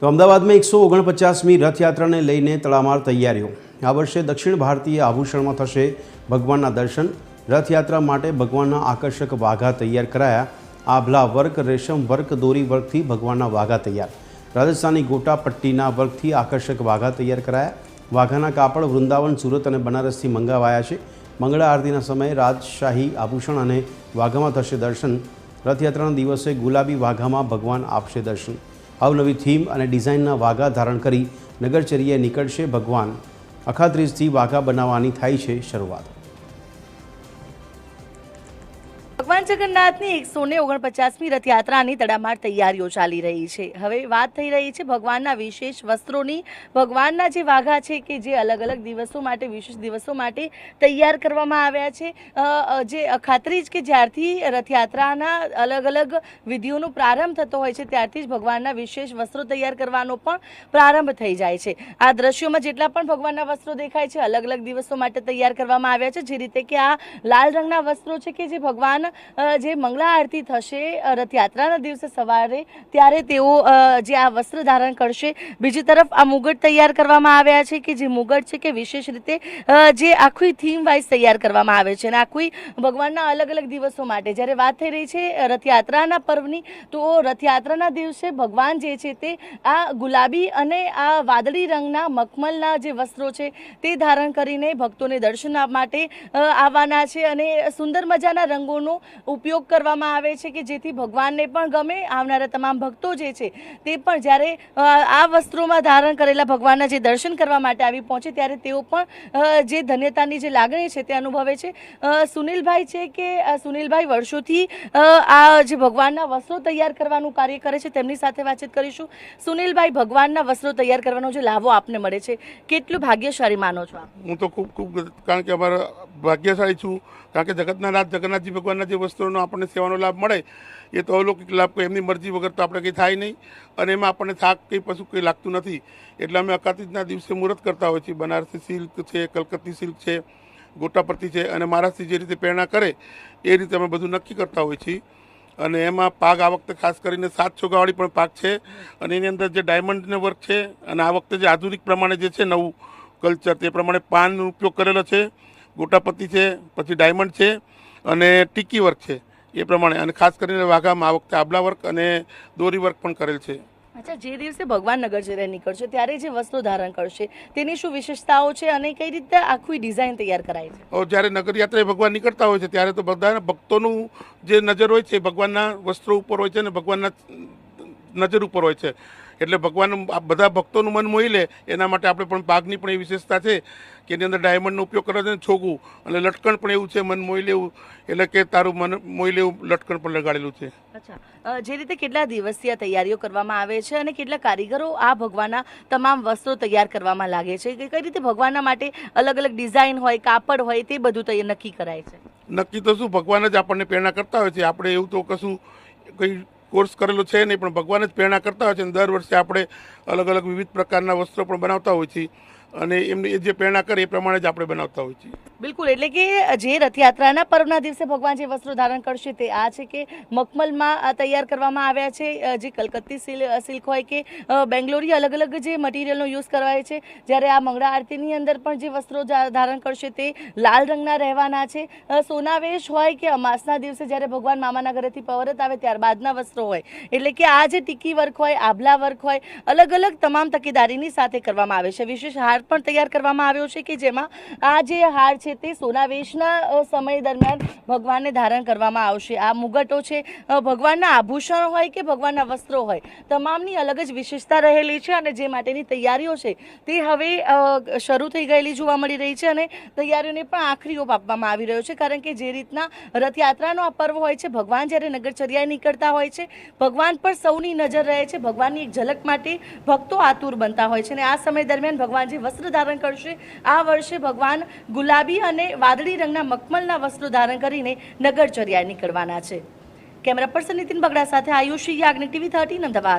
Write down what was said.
તો અમદાવાદમાં 149મી રથયાત્રાને લઈને તડામાર તૈયારીઓ। આ વર્ષે દક્ષિણ ભારતીય આભૂષણમાં થશે ભગવાનના દર્શન। રથયાત્રા માટે ભગવાનના આકર્ષક વાઘા તૈયાર કરાયા। આભલા વર્ક, રેશમ વર્ક, દોરી વર્કથી ભગવાનના વાઘા તૈયાર। રાજસ્થાની ગોટા પટ્ટીના વર્કથી આકર્ષક વાઘા તૈયાર કરાયા। વાઘાના કાપડ વૃંદાવન, સુરત અને બનારસથી મંગાવાયા છે। મંગળા આરતીના સમયે રાજશાહી આભૂષણ અને વાઘામાં થશે દર્શન। રથયાત્રાના દિવસે ગુલાબી વાઘામાં ભગવાન આપશે દર્શન। અવનવી થીમ અને ડિઝાઇનના વાઘા ધારણ કરી નગરચર્યાએ નીકળશે ભગવાન। અખાત્રીજથી વાઘા બનાવવાની થાય છે શરૂઆત। ભગવાન જગન્નાથની 149મી રથયાત્રાની તડામાર તૈયારીઓ ચાલી રહી છે। હવે વાત થઈ રહી છે ભગવાનના વિશેષ વસ્ત્રોની। ભગવાનના જે વાઘા છે કે જે અલગ અલગ દિવસો માટે, વિશેષ દિવસો માટે તૈયાર કરવામાં આવ્યા છે। જે અખાત્રીજ કે જ્યારથી રથયાત્રાના અલગ અલગ વિધિઓનો પ્રારંભ થતો હોય છે ત્યારથી જ ભગવાનના વિશેષ વસ્ત્રો તૈયાર કરવાનો પણ પ્રારંભ થઈ જાય છે। આ દ્રશ્યોમાં જેટલા પણ ભગવાનના વસ્ત્રો દેખાય છે અલગ અલગ દિવસો માટે તૈયાર કરવામાં આવ્યા છે। જે રીતે કે આ લાલ રંગના વસ્ત્રો છે કે જે ભગવાન જે મંગળા આરતી થશે રથયાત્રાના દિવસે સવારે ત્યારે તેઓ જે આ વસ્ત્ર ધારણ કરશે। બીજી તરફ આ મુગટ તૈયાર કરવામાં આવ્યા છે કે જે મુગટ છે કે વિશેષ રીતે જે આખી થીમ વાઇઝ તૈયાર કરવામાં આવે છે અને આખી ભગવાનના અલગ અલગ દિવસો માટે જ્યારે વાત થઈ રહી છે રથયાત્રાના પર્વની, તો રથયાત્રાના દિવસે ભગવાન જે છે તે આ ગુલાબી અને આ વાદળી રંગના મખમલના જે વસ્ત્રો છે તે ધારણ કરીને ભક્તોને દર્શન માટે આવવાના છે અને સુંદર મજાના રંગોનો ઉપયોગ કરવામાં આવે છે કે જેથી ભગવાનને પણ ગમે। આવનારા તમામ ભક્તો જે છે તે પણ જ્યારે આ વસ્ત્રોમાં ધારણ કરેલા ભગવાનના જે દર્શન કરવા માટે આવી પહોંચે ત્યારે તેઓ પણ જે ધન્યતાની જે લાગણી છે તે અનુભવે છે। સુનિલભાઈ છે કે સુનિલભાઈ વર્ષોથી આ જે ભગવાનના વસ્ત્રો તૈયાર કરવાનું કાર્ય કરે છે, તેમની સાથે વાતચીત કરીશું। સુનિલભાઈ, ભગવાનના વસ્ત્રો તૈયાર કરવાનો જે લાભો આપને મળે છે કેટલું ભાગ્યશાળી માનો છો આપ? હું તો ખૂબ કારણ કે અમારા ભાગ્યશાળી છું, કારણ કે જગતના નાથ જગન્નાથજી ભગવાનના જે વસ્તુનો આપણને સેવાનો લાભ મળે એ તો અલૌકિક લાભ, કોઈ એમની મરજી વગર તો આપણે કંઈ થાય નહીં અને એમાં આપણને થાક કંઈ પશુ કંઈ લાગતું નથી। એટલે અમે અખાત્રીજના દિવસે મુહૂર્ત કરતા હોઈએ છીએ। બનારસી સિલ્ક છે, કલકત્તી સિલ્ક છે, ગોટાપટ્ટી છે અને મહારાષ્ટ્રથી જે રીતે પ્રેરણા કરે એ રીતે અમે બધું નક્કી કરતા હોઈએ છીએ। અને એમાં પાગ આ વખતે ખાસ કરીને 7 ચોગાવાળી પણ પાગ છે અને એની અંદર જે ડાયમંડનો વર્ક છે અને આ વખતે જે આધુનિક પ્રમાણે જે છે નવું કલ્ચર તે પ્રમાણે પાનનો ઉપયોગ કરેલો છે, ગોટાપત્તી છે, પછી ડાયમંડ છે અને ટીકી વર્ક છે એ પ્રમાણે, અને ખાસ કરીને વાઘામાં આ વખતે આબલા વર્ક અને દોરી વર્ક પણ કરેલ છે। અચ્છા, જે દિવસે ભગવાન નગરચર્યા નીકળશે ત્યારે જે વસ્ત્રો ધારણ કરશે તેની શું વિશેષતાઓ છે અને કઈ રીતે આખી ડિઝાઇન તૈયાર કરાય છે? જ્યારે નગરયાત્રાએ ભગવાન નીકળતા હોય છે ત્યારે તો બધા ભક્તોનું જે નજર હોય છે ભગવાનના વસ્ત્રો ઉપર હોય છે અને ભગવાનના નજર ઉપર હોય છે। એટલે ભગવાન બધા ભક્તોનું મન મોહી લે એના માટે આપણે પણ પાગની પણ એ વિશેષતા છે કે એની અંદર ડાયમંડનો ઉપયોગ કરે છે, છોગું અને લટકણ પણ એવું છે, મન મોહી લેવું એટલે કે તારું મન મોહી લેવું લટકણ પણ લગાડેલું છે। અચ્છા, જે રીતે કેટલા દિવસથી આ તૈયારીઓ કરવામાં આવે છે અને કેટલા કારીગરો આ ભગવાનના તમામ વસ્ત્રો તૈયાર કરવામાં લાગે છે, કે કઈ રીતે ભગવાનના માટે અલગ અલગ ડિઝાઇન હોય, કાપડ હોય તે બધું નક્કી કરાય છે? નક્કી તો શું, ભગવાન જ આપણને પ્રેરણા કરતા હોય છે। આપણે એવું તો કશું કંઈ કોર્સ કરેલો છે નહીં, પણ ભગવાન જ પ્રેરણા કરતા હોય છે અને દર વર્ષે આપણે અલગ અલગ વિવિધ પ્રકારના વસ્ત્રો પણ બનાવતા હોઈએ છીએ અને એમની જે પ્રેરણા કરે એ પ્રમાણે જ આપણે બનાવતા હોઈએ છીએ। બિલકુલ, એટલે કે જે રથયાત્રાના પર્વના દિવસે ભગવાન જે વસ્ત્રો ધારણ કરશે તે આ છે કે મખમલમાં તૈયાર કરવામાં આવ્યા છે। જે કલકત્તી સિલ્ક હોય કે બેંગ્લોરી, અલગ અલગ જે મટીરિયલનો યુઝ કરવાય છે। જ્યારે આ મંગળા આરતીની અંદર પણ જે વસ્ત્રો ધારણ કરશે તે લાલ રંગના રહેવાના છે। સોનાવેશ હોય કે અમાસના દિવસે જ્યારે ભગવાન મામાના ઘરેથી પરત આવે ત્યારબાદના વસ્ત્રો હોય, એટલે કે આ જે ટીકી વર્ક હોય, આભલા વર્ક હોય, અલગ અલગ તમામ તકેદારીની સાથે કરવામાં આવે છે। વિશેષ હાર પણ તૈયાર કરવામાં આવ્યો છે કે જેમાં આ જે હાર છે તે સોનાવેશના સમય દરમિયાન ભગવાનને ધારણ કરવામાં આવશે। આ મુગટો છે, ભગવાનના આભૂષણ હોય કે ભગવાનના વસ્ત્રો હોય, તમામની અલગ જ વિશેષતા રહેલી છે અને જે માટેની તૈયારીઓ છે તે હવે શરૂ થઈ ગયેલી જોવા મળી રહી છે અને તૈયારીઓને પણ આખરી ઓપ આપવામાં આવી રહ્યો છે। કારણ કે જે રીતના રથયાત્રાનો આ પર્વ હોય છે, ભગવાન જ્યારે નગરચર્યાએ નીકળતા હોય છે, ભગવાન પર સૌની નજર રહે છે, ભગવાનની એક ઝલક માટે ભક્તો આતુર બનતા હોય છે અને આ સમય દરમિયાન ભગવાન જે વસ્ત્ર ધારણ કરશે, આ વર્ષે ભગવાન ગુલાબી અને વાદળી રંગના મખમલના વસ્ત્રો ધારણ કરીને નગરચર્યાએ નીકળવાના છે। કેમેરા પર્સન નીતિન બગડા સાથે આયુષી યાજ્ઞિક, TV 13 અમદાવાદ।